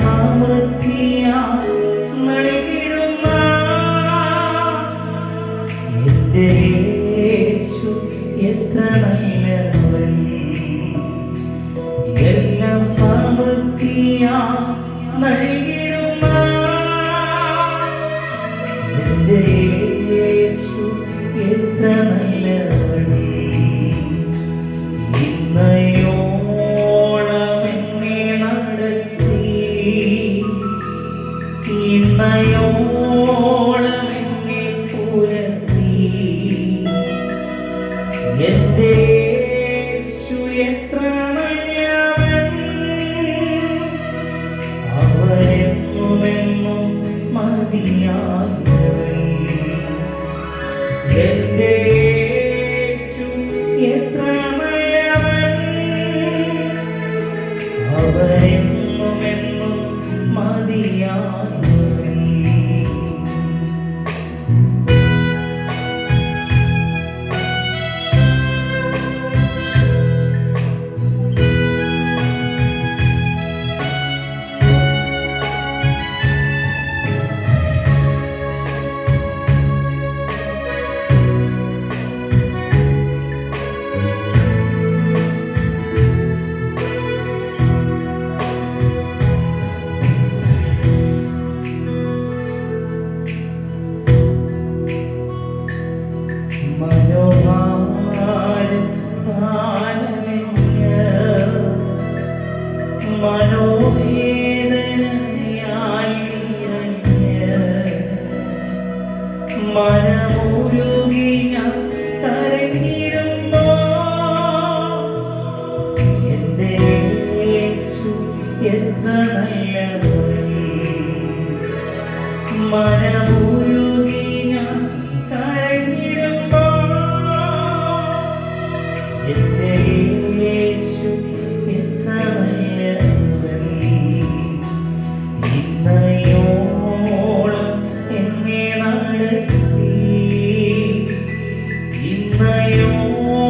സമൃദ്ധിയായി നൽകിടുന്ന എൻ്റെ യേശു എത്ര നല്ലവൻ. എല്ലാം സമൃദ്ധിയായി നൽകിടുന്ന എൻ്റെ യേശു എത്ര നല്ലവൻ. ഇന്നയോളം എന്നെ നടത്തി, ഇന്നയോളം എന്നെ പുലർത്തി. എൻ്റെ യേശു എത്ര നല്ലവൻ. അവനെന്നുമെന്നും മതിയായവൻ. എൻ്റെ യേശു എത്ര നല്ലവൻ. അവനെന്നുമെന്നും മതിയായവൻ. മനോവേദനയാൽ നിറഞ്ഞ് മനമുരുകി ഞാൻ കരഞ്ഞിടുമ്പോൾ എൻ്റെ യേശു എത്ര നല്ലവൻ. മനമുരുകി ഞാൻ കരഞ്ഞിടുമ്പോൾ എൻ്റെ യേശു എത്ര നല്ലവൻ. ഇന്നയോളം എന്നെ നടത്തി, ഇന്നയോളം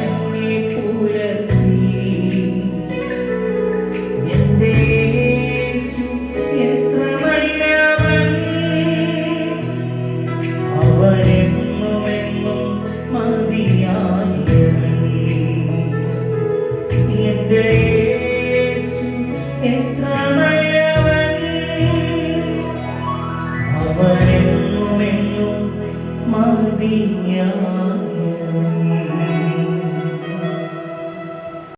എന്നെ പുലർത്തി. എൻ്റെ യേശു എത്ര നല്ലവൻ. അവനെന്നുമെന്നും മതിയായവൻ. എൻ്റെ യേശു എത്ര നല്ലവൻ. അവനെന്നുമെന്നും മതിയായവൻ.